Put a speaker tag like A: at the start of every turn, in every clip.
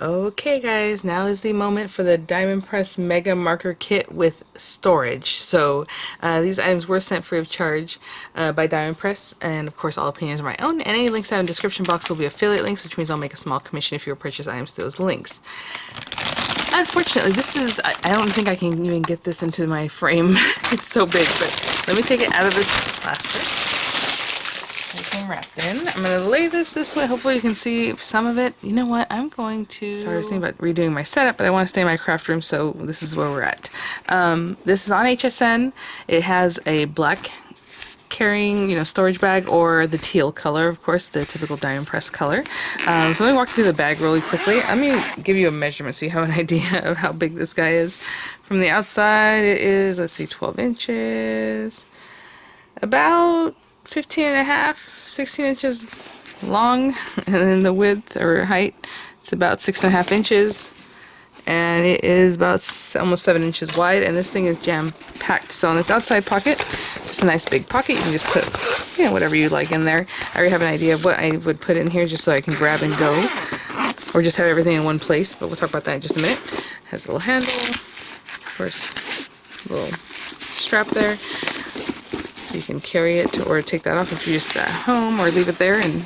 A: Okay guys, now is the moment for the Diamond Press Mega Marker Kit with storage. So these items were sent free of charge by Diamond Press, and of course all opinions are my own. And any links I have in the description box will be affiliate links, which means I'll make a small commission if you purchase items to those links. Unfortunately, this is, I don't think I can even get this into my frame. It's so big, but let me take it out of this plastic. Everything wrapped in. I'm going to lay this way. Hopefully you can see some of it. You know what? I'm going to... Sorry, I was thinking about redoing my setup, but I want to stay in my craft room, so this is where we're at. This is on HSN. It has a black carrying, storage bag, or the teal color, of course, the typical Diamond Press color. So let me walk you through the bag really quickly. Let me give you a measurement so you have an idea of how big this guy is. From the outside, it is, let's see, 12 inches. About 15 and a half, 16 inches long, and then the width or height, it's about 6.5 inches, and it is about almost 7 inches wide, and this thing is jam-packed. So on this outside pocket, just a nice big pocket, you can just put, whatever you like in there. I already have an idea of what I would put in here just so I can grab and go, or just have everything in one place, but we'll talk about that in just a minute. It has a little handle, of course, a little strap there. You can carry it or take that off if you're just at home, or leave it there, and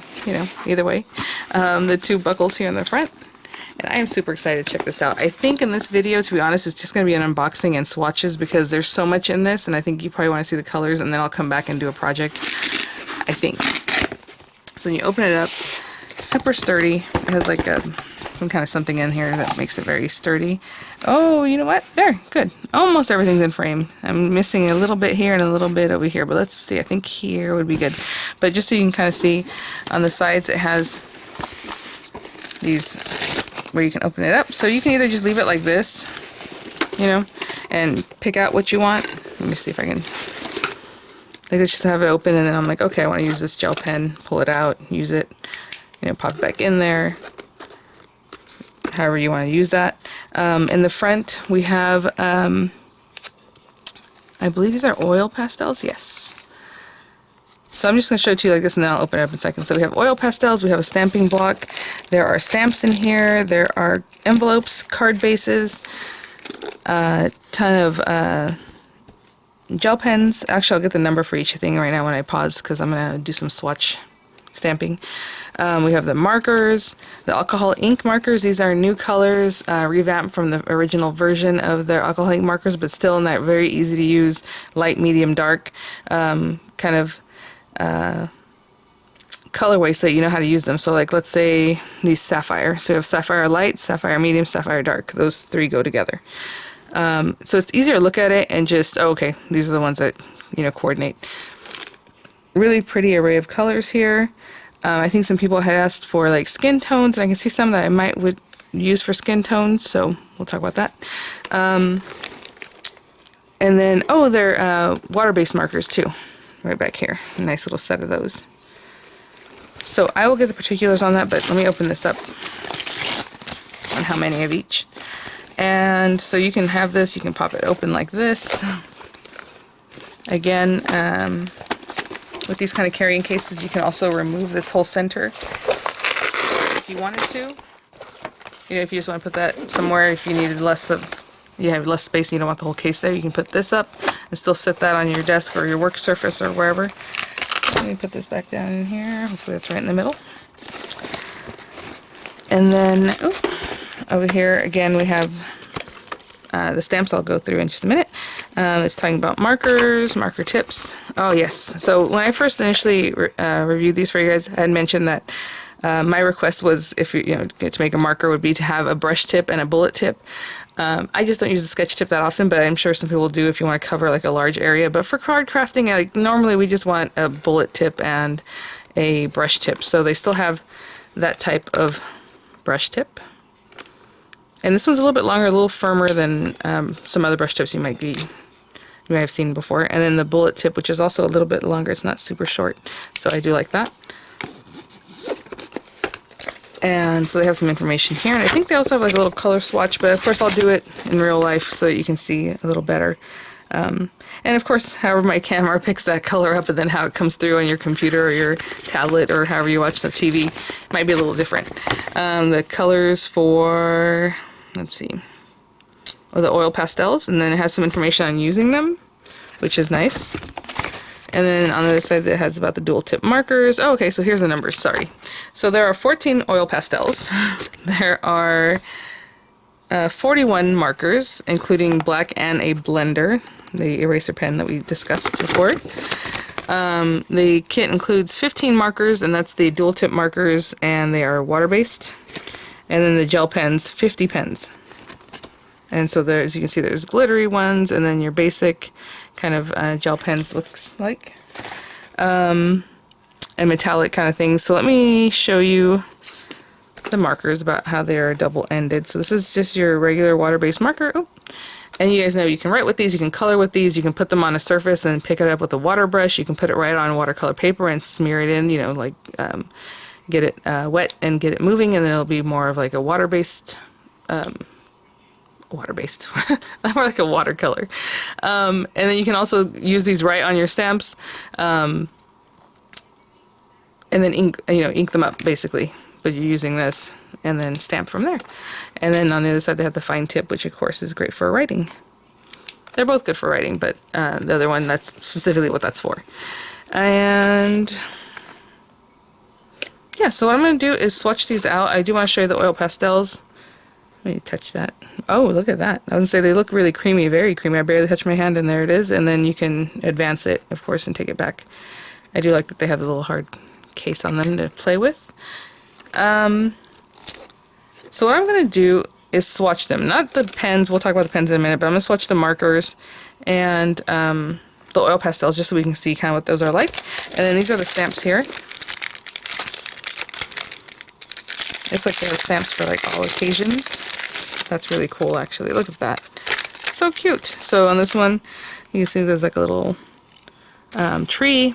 A: either way. The two buckles here in the front, and I am super excited to check this out. I think in this video, to be honest, it's just going to be an unboxing and swatches because there's so much in this, and I think you probably want to see the colors, and then I'll come back and do a project, I think. So when you open it up, super sturdy. It has like some kind of something in here that makes it very sturdy. Oh, you know what? There, good. Almost everything's in frame. I'm missing a little bit here and a little bit over here, but let's see. I think here would be good. But just so you can kind of see, on the sides it has these where you can open it up. So you can either just leave it like this, and pick out what you want. Let me see if I can. Like, let's just have it open, and then I'm like, okay, I want to use this gel pen. Pull it out, use it, pop it back in there. However you want to use that. In the front we have, I believe these are oil pastels, yes. So I'm just going to show it to you like this, and then I'll open it up in a second. So we have oil pastels, we have a stamping block, there are stamps in here, there are envelopes, card bases, a ton of gel pens. Actually, I'll get the number for each thing right now when I pause, because I'm going to do some swatch stamping. We have the markers, the alcohol ink markers. These are new colors, revamped from the original version of their alcohol ink markers, but still in that very easy to use light, medium, dark kind of colorway, so you know how to use them. So like, let's say these sapphire. So we have sapphire light, sapphire medium, sapphire dark. Those three go together. So it's easier to look at it and just, oh, okay, these are the ones that coordinate. Really pretty array of colors here. I think some people had asked for like skin tones, and I can see some that I would use for skin tones, so we'll talk about that. And then, oh, they're water-based markers too, right back here. A nice little set of those. So I will get the particulars on that, but let me open this up on how many of each. And so you can have this, you can pop it open like this. Again, with these kind of carrying cases, you can also remove this whole center if you wanted to. If you just want to put that somewhere, if you needed you have less space and you don't want the whole case there, you can put this up and still sit that on your desk or your work surface or wherever. Let me put this back down in here. Hopefully that's right in the middle. And then, over here again we have the stamps I'll go through in just a minute. It's talking about markers, marker tips. Oh yes, so when I first initially reviewed these for you guys, I had mentioned that my request was, if to make a marker, would be to have a brush tip and a bullet tip. I just don't use the sketch tip that often, but I'm sure some people do if you want to cover like a large area. But for card crafting, normally we just want a bullet tip and a brush tip. So they still have that type of brush tip. And this one's a little bit longer, a little firmer than some other brush tips you might have seen before. And then the bullet tip, which is also a little bit longer. It's not super short, so I do like that. And so they have some information here. And I think they also have like a little color swatch, but of course I'll do it in real life so you can see a little better. And of course, however my camera picks that color up and then how it comes through on your computer or your tablet or however you watch the TV might be a little different. The colors for, let's see, the oil pastels, and then it has some information on using them, which is nice. And then on the other side it has about the dual tip markers. Oh, okay, so here's the numbers, sorry. So there are 14 oil pastels. There are 41 markers, including black and a blender, the eraser pen that we discussed before. The kit includes 15 markers, and that's the dual tip markers, and they are water-based. And then the gel pens, 50 pens. And so there, as you can see, there's glittery ones, and then your basic kind of gel pens looks like. And metallic kind of things. So let me show you the markers about how they are double-ended. So this is just your regular water-based marker. Oh. And you guys know you can write with these, you can color with these, you can put them on a surface and pick it up with a water brush. You can put it right on watercolor paper and smear it in, you know, like get it wet and get it moving, and then it'll be more of like a water-based, more like a watercolor. And then you can also use these right on your stamps, and then ink them up basically. But you're using this and then stamp from there. And then on the other side they have the fine tip, which of course is great for writing. They're both good for writing, but the other one, that's specifically what that's for. And yeah, so what I'm going to do is swatch these out. I do want to show you the oil pastels. Let me touch that. Oh, look at that. I was going to say they look really creamy, very creamy. I barely touched my hand and there it is. And then you can advance it, of course, and take it back. I do like that they have the little hard case on them to play with. So what I'm going to do is swatch them. Not the pens, we'll talk about the pens in a minute, but I'm going to swatch the markers and the oil pastels just so we can see kind of what those are like. And then these are the stamps here. It's like they have stamps for like all occasions. That's really cool actually. Look at that. So cute. So on this one, you can see there's like a little tree.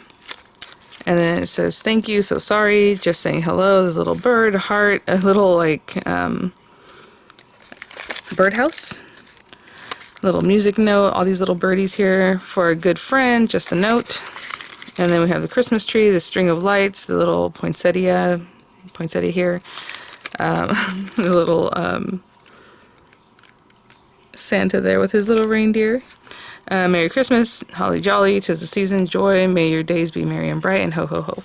A: And then it says, thank you, so sorry, just saying hello. There's a little bird, a heart, a little like birdhouse, little music note, all these little birdies here for a good friend, just a note. And then we have the Christmas tree, the string of lights, the little poinsettia here, the little Santa there with his little reindeer. Merry Christmas, holly jolly, 'tis the season, joy, may your days be merry and bright, and ho ho ho.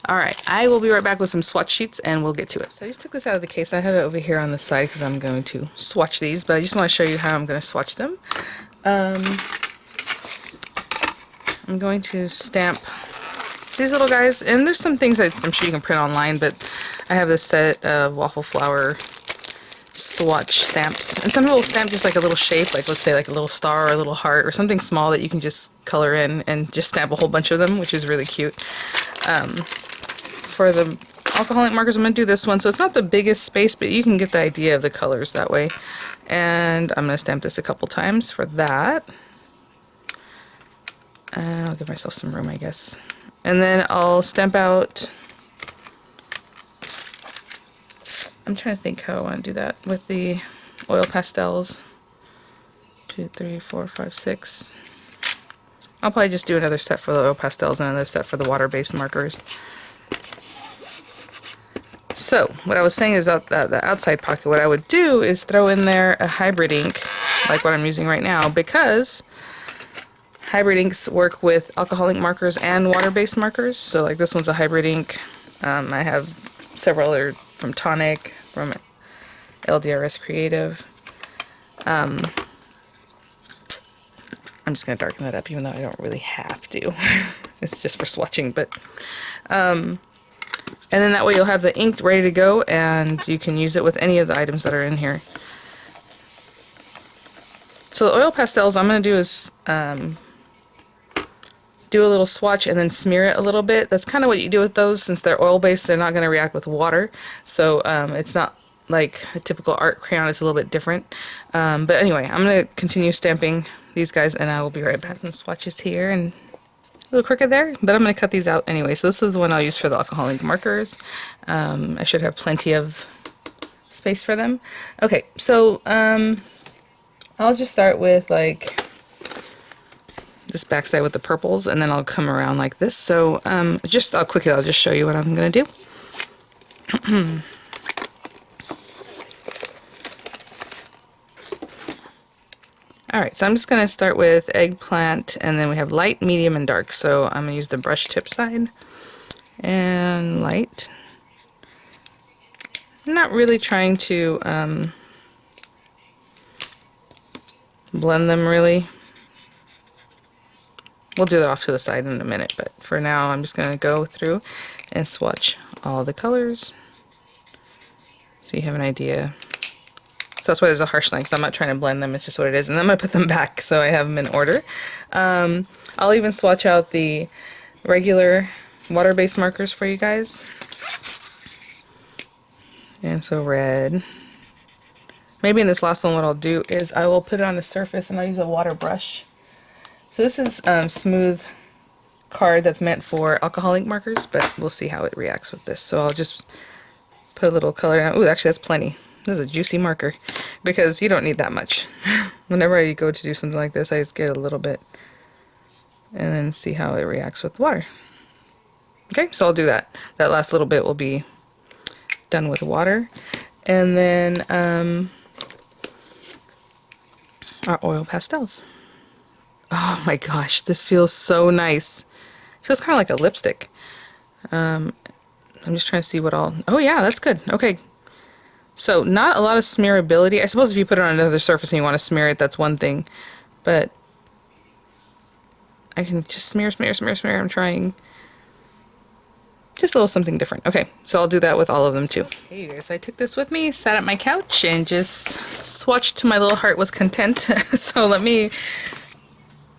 A: Alright, I will be right back with some swatch sheets and we'll get to it. So I just took this out of the case. I have it over here on the side because I'm going to swatch these, but I just want to show you how I'm going to swatch them. I'm going to stamp these little guys, and there's some things that I'm sure you can print online, but I have this set of waffle flower swatch stamps, and some people stamp just like a little shape, like let's say like a little star or a little heart or something small that you can just color in and just stamp a whole bunch of them, which is really cute. For the alcohol ink markers, I'm going to do this one, so it's not the biggest space, but you can get the idea of the colors that way. And I'm going to stamp this a couple times for that, and I'll give myself some room, I guess. And then I'll stamp out, I'm trying to think how I want to do that with the oil pastels. 2, 3, 4, 5, 6. I'll probably just do another set for the oil pastels and another set for the water-based markers. So, what I was saying is that the outside pocket, what I would do is throw in there a hybrid ink, like what I'm using right now, because hybrid inks work with alcohol ink markers and water-based markers. So like this one's a hybrid ink. I have several other from Tonic, from LDRS Creative. I'm just going to darken that up even though I don't really have to. It's just for swatching, but and then that way you'll have the ink ready to go and you can use it with any of the items that are in here. So the oil pastels I'm going to do is do a little swatch and then smear it a little bit. That's kind of what you do with those. Since they're oil based, they're not going to react with water, so it's not like a typical art crayon. It's a little bit different, but anyway, I'm going to continue stamping these guys and I will be right back. Some swatches here and a little crooked there, but I'm going to cut these out anyway. So this is the one I'll use for the alcohol ink markers. I should have plenty of space for them. Okay, so I'll just start with like this backside with the purples, and then I'll come around like this. So I'll just show you what I'm gonna do. Alright, so I'm just going to start with eggplant, and then we have light, medium, and dark. So I'm going to use the brush tip side and light. I'm not really trying to blend them really. We'll do that off to the side in a minute, but for now I'm just going to go through and swatch all the colors so you have an idea. So that's why there's a harsh line, because I'm not trying to blend them, it's just what it is. And then I'm going to put them back so I have them in order. I'll even swatch out the regular water-based markers for you guys. And so red. Maybe in this last one what I'll do is I will put it on the surface and I'll use a water brush. So this is smooth card that's meant for alcohol ink markers, but we'll see how it reacts with this. So I'll just put a little color down. Ooh, actually that's plenty. This is a juicy marker, because you don't need that much. Whenever I go to do something like this, I just get a little bit and then see how it reacts with water. Okay, so I'll do that. That last little bit will be done with water. And then our oil pastels. Oh my gosh, this feels so nice. It feels kind of like a lipstick. I'm just trying to see what all... Oh yeah, that's good. Okay. So not a lot of smearability. I suppose if you put it on another surface and you want to smear it, that's one thing. But I can just smear. I'm trying just a little something different. Okay, so I'll do that with all of them too. Hey you guys, I took this with me, sat at my couch, and just swatched till my little heart was content. So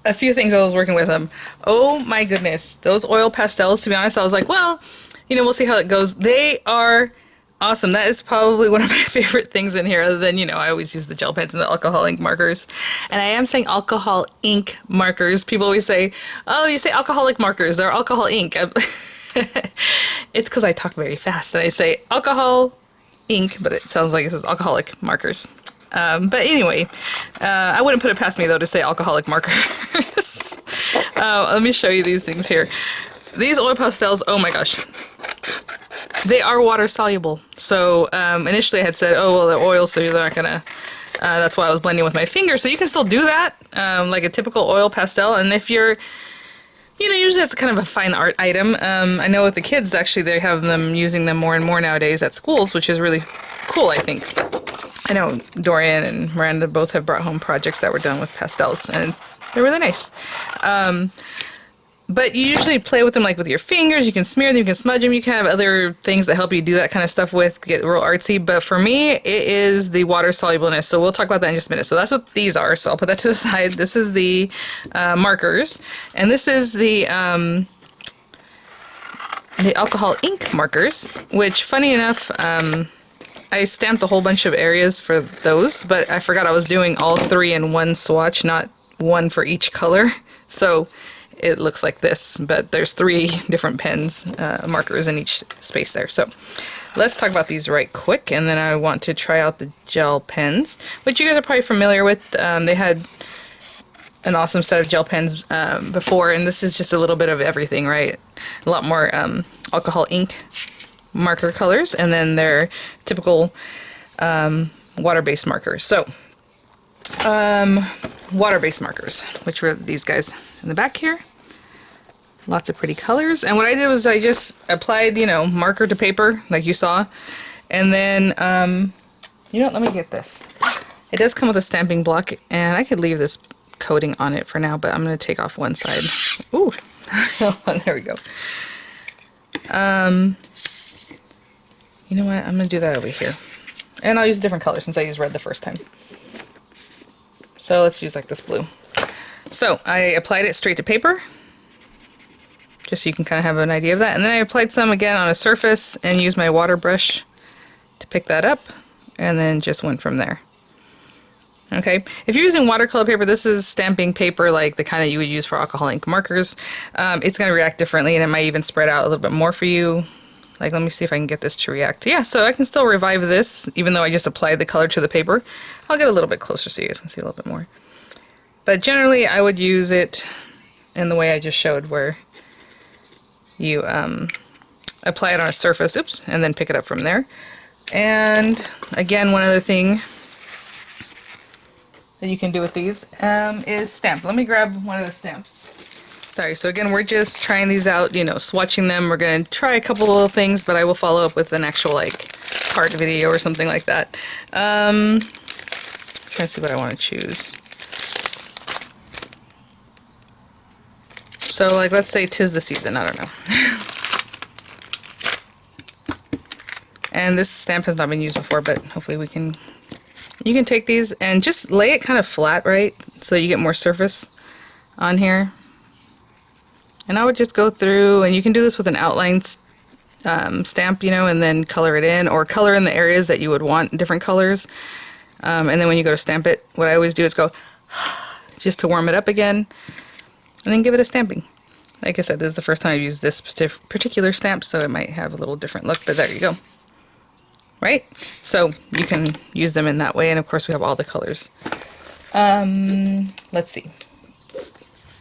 A: a few things I was working with them. Oh my goodness, those oil pastels, to be honest, I was like, well, you know, we'll see how it goes. They are awesome. That is probably one of my favorite things in here, other than, you know, I always use the gel pens and the alcohol ink markers. And I am saying alcohol ink markers. People always say, oh, you say alcoholic markers, they're alcohol ink. It's because I talk very fast and I say alcohol ink, but it sounds like it says alcoholic markers. But anyway, I wouldn't put it past me though to say alcoholic markers. Let me show you these things here. These oil pastels, oh my gosh. They are water soluble. So initially I had said, oh, well, they're oil, so they're not gonna, that's why I was blending with my finger. So you can still do that, like a typical oil pastel. And if you're, you know, usually that's kind of a fine art item. I know with the kids, actually, they have them using them more and more nowadays at schools, which is really cool, I think. I know Dorian and Miranda both have brought home projects that were done with pastels, and they're really nice. But you usually play with them like with your fingers. You can smear them, you can smudge them, you can have other things that help you do that kind of stuff with, get real artsy. But for me, it is the water solubleness. So we'll talk about that in just a minute. So that's what these are. So I'll put that to the side. This is the markers, and this is the alcohol ink markers, which funny enough, I stamped a whole bunch of areas for those, but I forgot I was doing all three in one swatch, not one for each color. So it looks like this, but there's three different pens, markers in each space there. So let's talk about these right quick, and then I want to try out the gel pens, which you guys are probably familiar with. They had an awesome set of gel pens before, and this is just a little bit of everything, right? A lot more alcohol ink marker colors, and then their typical water-based markers. So water-based markers, which were these guys in the back here. Lots of pretty colors. And what I did was I just applied, you know, marker to paper like you saw. And then, you know what, let me get this. It does come with a stamping block, and I could leave this coating on it for now, but I'm going to take off one side. Ooh, there we go. You know what, I'm going to do that over here. And I'll use a different color since I used red the first time. So let's use like this blue. So I applied it straight to paper, just so you can kind of have an idea of that. And then I applied some again on a surface and used my water brush to pick that up, and then just went from there. Okay, if you're using watercolor paper, this is stamping paper like the kind that you would use for alcohol ink markers. It's going to react differently, and it might even spread out a little bit more for you. Like, let me see if I can get this to react. Yeah, so I can still revive this, even though I just applied the color to the paper. I'll get a little bit closer so you guys can see a little bit more. But generally, I would use it in the way I just showed, where you apply it on a surface, oops, and then pick it up from there. And again, one other thing that you can do with these is stamp. Let me grab one of the stamps. Sorry, so again, we're just trying these out, you know, swatching them. We're going to try a couple little things, but I will follow up with an actual, like, part video or something like that. Trying to see what I want to choose. So, like, let's say 'tis the season, I don't know. And this stamp has not been used before, but hopefully you can take these and just lay it kind of flat, right? So you get more surface on here. And I would just go through, and you can do this with an outline stamp, you know, and then color it in, or color in the areas that you would want different colors. And then when you go to stamp it, what I always do is go just to warm it up again, and then give it a stamping. Like I said, this is the first time I've used this particular stamp, so it might have a little different look, but there you go. Right? So you can use them in that way, and of course we have all the colors. Let's see.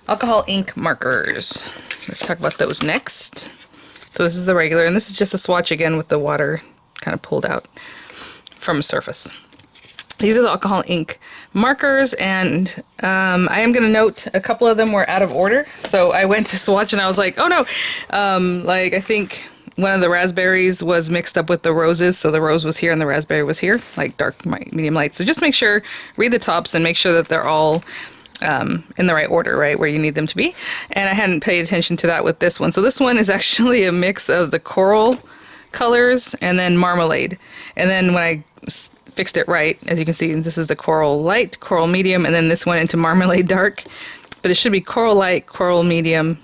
A: Alcohol ink markers. Let's talk about those next. So this is the regular, and this is just a swatch again with the water kind of pulled out from a surface. These are the alcohol ink markers, and I am going to note a couple of them were out of order. So I went to swatch and I was like, oh no, like I think one of the raspberries was mixed up with the roses, so the rose was here and the raspberry was here, like dark, medium, light. So just make sure, read the tops and make sure that they're all in the right order, right, where you need them to be. And I hadn't paid attention to that with this one. So this one is actually a mix of the coral colors and then marmalade. And then when I fixed it right, as you can see, this is the coral light, coral medium, and then this went into marmalade dark. But it should be coral light, coral medium,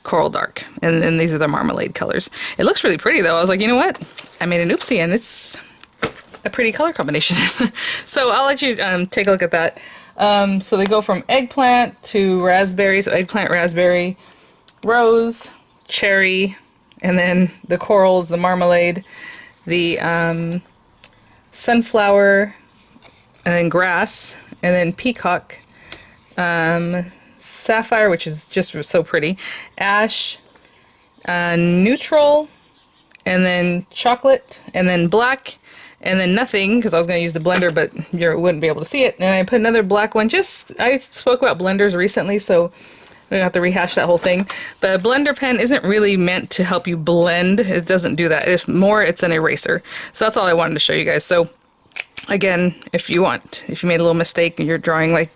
A: coral dark. And then these are the marmalade colors. It looks really pretty though. I was like, you know what? I made an oopsie, and it's a pretty color combination. So I'll let you take a look at that. So they go from eggplant to raspberry, so eggplant, raspberry, rose, cherry, and then the corals, the marmalade, the sunflower, and then grass, and then peacock, sapphire, which is just so pretty, ash, neutral, and then chocolate, and then black, and then nothing, because I was going to use the blender, but you wouldn't be able to see it. And I put another black one. I spoke about blenders recently, so I don't have to rehash that whole thing. But a blender pen isn't really meant to help you blend. It doesn't do that. It's an eraser. So that's all I wanted to show you guys. So again, if you made a little mistake and you're drawing, like,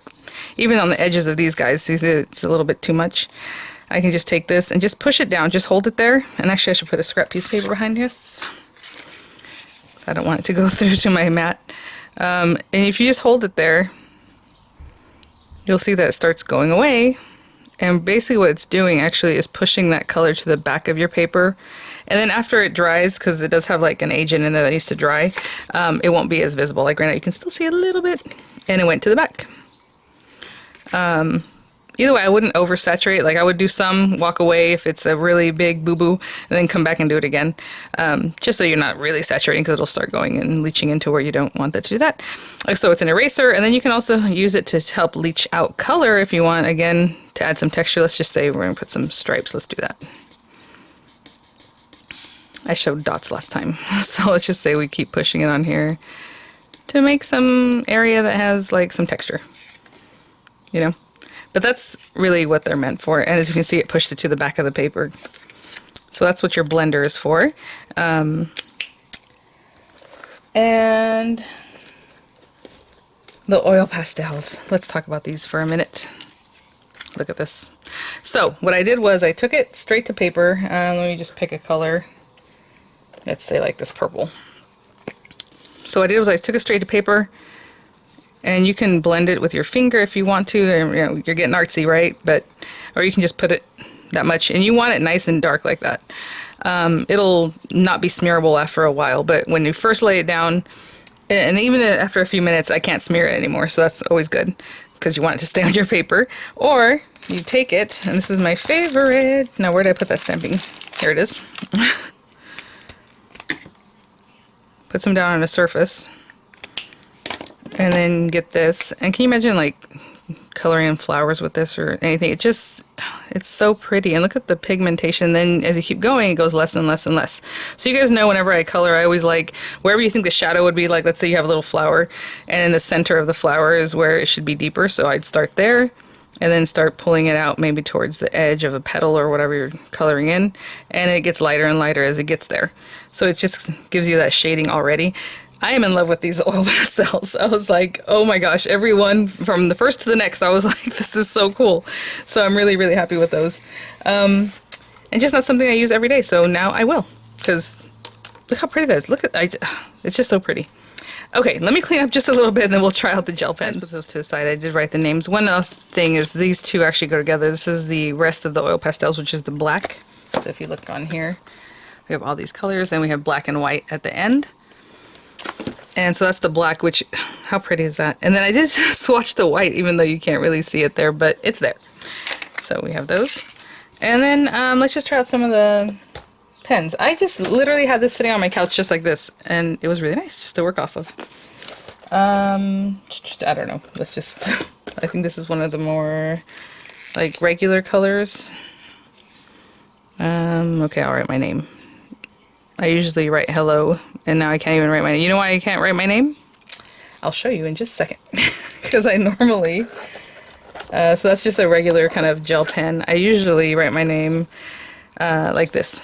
A: even on the edges of these guys, see, it's a little bit too much. I can just take this and just push it down. Just hold it there. And actually, I should put a scrap piece of paper behind this. I don't want it to go through to my mat. And if you just hold it there, you'll see that it starts going away. And basically what it's doing actually is pushing that color to the back of your paper. And then after it dries, because it does have like an agent in there that needs to dry, it won't be as visible. Like right now you can still see a little bit, and it went to the back. Either way, I wouldn't oversaturate. Like I would do some, walk away if it's a really big boo-boo, and then come back and do it again. Just so you're not really saturating, because it'll start going and leaching into where you don't want that to do that. Like so it's an eraser, and then you can also use it to help leach out color if you want, again, to add some texture. Let's just say we're going to put some stripes. Let's do that. I showed dots last time. So let's just say we keep pushing it on here to make some area that has like some texture, you know? But that's really what they're meant for. And as you can see, it pushed it to the back of the paper. So that's what your blender is for. And the oil pastels. Let's talk about these for a minute. Look at this. So what I did was I took it straight to paper. Let me just pick a color. Let's say like this purple. So what I did was I took it straight to paper. And you can blend it with your finger if you want to. You know, you're getting artsy, right? Or you can just put it that much. And you want it nice and dark like that. It'll not be smearable after a while, but when you first lay it down, and even after a few minutes, I can't smear it anymore. So that's always good, because you want it to stay on your paper. Or you take it, and this is my favorite. Now, where did I put that stamping? Here it is. Put some down on a surface. And then get this, and can you imagine like coloring in flowers with this or anything. It's so pretty. And look at the pigmentation. Then as you keep going, it goes less and less and less. So you guys know whenever I color, I always like wherever you think the shadow would be, like let's say you have a little flower and in the center of the flower is where it should be deeper. So I'd start there and then start pulling it out maybe towards the edge of a petal or whatever you're coloring in. And it gets lighter and lighter as it gets there. So it just gives you that shading already. I am in love with these oil pastels. I was like, oh my gosh, every one from the first to the next, I was like, this is so cool. So I'm really, really happy with those. And just not something I use every day, so now I will. Because look how pretty that is. Look at, it's just so pretty. Okay, let me clean up just a little bit and then we'll try out the gel pens. Put those to the side. I did write the names. One last thing is these two actually go together. This is the rest of the oil pastels, which is the black. So if you look on here, we have all these colors and we have black and white at the end. And so that's the black, which, how pretty is that? And then I did swatch the white, even though you can't really see it there, but it's there. So we have those. And then let's just try out some of the pens. I just literally had this sitting on my couch just like this, and it was really nice just to work off of. I don't know. Let's just, I think this is one of the more like regular colors. Okay, I'll write my name. I usually write hello, and now I can't even write my name. You know why I can't write my name? I'll show you in just a second. Because I normally... so that's just a regular kind of gel pen. I usually write my name like this.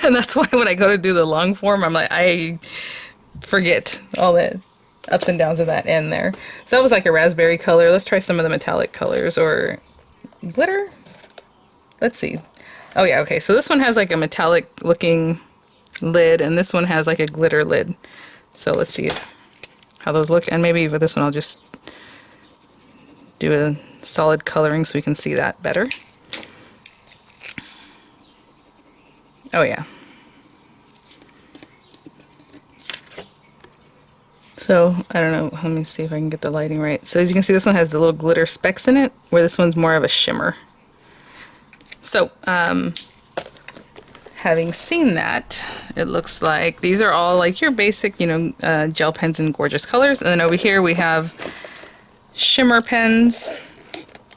A: And that's why when I go to do the long form, I'm like, I forget all the ups and downs of that end there. So that was like a raspberry color. Let's try some of the metallic colors or glitter. Let's see. Oh yeah, okay. So this one has like a metallic looking lid, and this one has like a glitter lid. So let's see how those look, and maybe with this one I'll just do a solid coloring so we can see that better. Oh yeah. So I don't know, let me see if I can get the lighting right. So as you can see, this one has the little glitter specks in it, where this one's more of a shimmer. So having seen that, it looks like these are all like your basic, you know, gel pens in gorgeous colors. And then over here we have shimmer pens.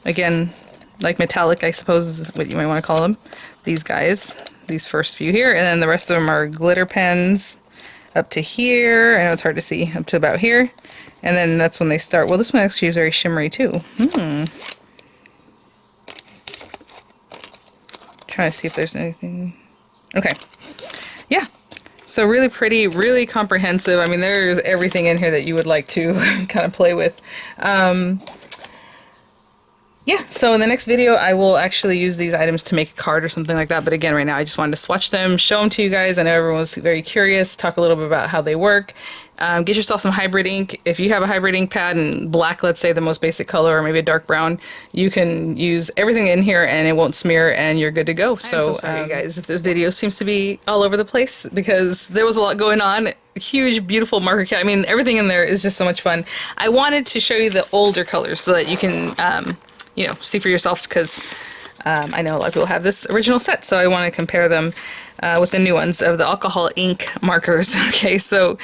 A: Again, like metallic, I suppose is what you might want to call them. These guys, these first few here. And then the rest of them are glitter pens up to here. I know it's hard to see, up to about here. And then that's when they start. Well, this one actually is very shimmery too. Trying to see if there's anything. Okay, yeah, so really pretty, really comprehensive. I mean, there's everything in here that you would like to kind of play with. Yeah, so in the next video I will actually use these items to make a card or something like that, but again, right now I just wanted to swatch them, show them to you guys. I know everyone was very curious, talk a little bit about how they work. Get yourself some hybrid ink. If you have a hybrid ink pad and black, let's say the most basic color, or maybe a dark brown, you can use everything in here and it won't smear and you're good to go. So sorry guys if this video seems to be all over the place, because there was a lot going on. Huge, beautiful marker kit. I mean, everything in there is just so much fun. I wanted to show you the older colors so that you can you know, see for yourself, because I know a lot of people have this original set, so I want to compare them with the new ones of the alcohol ink markers. Okay, so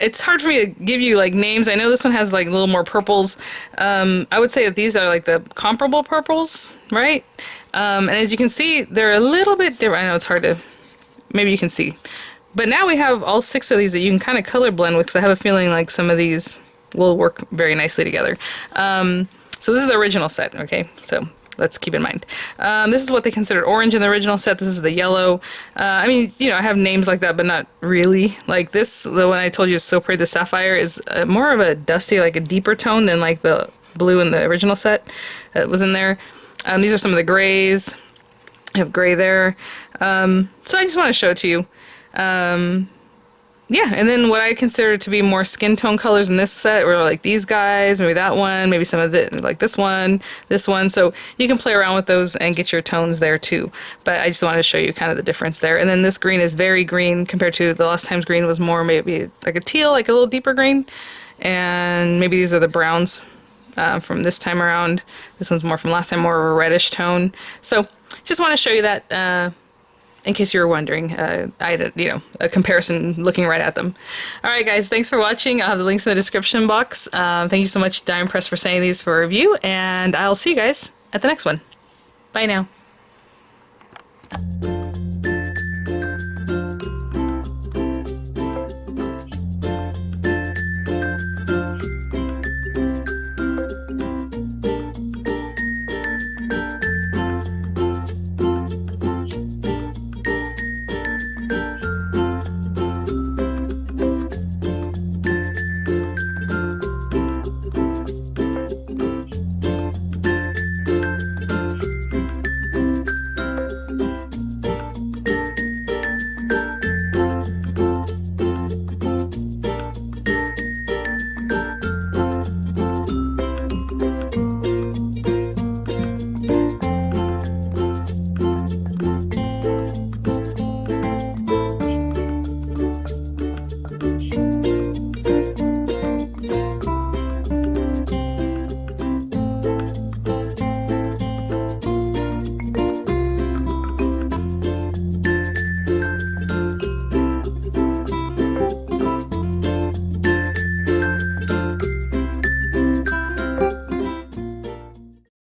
A: it's hard for me to give you like names. I know this one has like a little more purples. I would say that these are like the comparable purples, right? And as you can see, they're a little bit different. I know it's hard to, maybe you can see. But now we have all 6 of these that you can kind of color blend with, because I have a feeling like some of these will work very nicely together. So this is the original set, okay? So let's keep in mind. This is what they considered orange in the original set. This is the yellow. I mean, you know, I have names like that, but not really. Like this, the one I told you is so pretty, the sapphire, is more of a dusty, like a deeper tone than like the blue in the original set that was in there. These are some of the grays. I have gray there. So I just want to show it to you. Yeah, and then what I consider to be more skin tone colors in this set were like these guys, maybe that one, maybe some of the, like this one. So you can play around with those and get your tones there too. But I just wanted to show you kind of the difference there. And then this green is very green compared to the last time's green was more maybe like a teal, like a little deeper green. And maybe these are the browns from this time around. This one's more from last time, more of a reddish tone. So just want to show you that in case you were wondering. I had a comparison looking right at them. Alright guys, thanks for watching. I'll have the links in the description box. Thank you so much, Diamond Press, for sending these for review, and I'll see you guys at the next one. Bye now.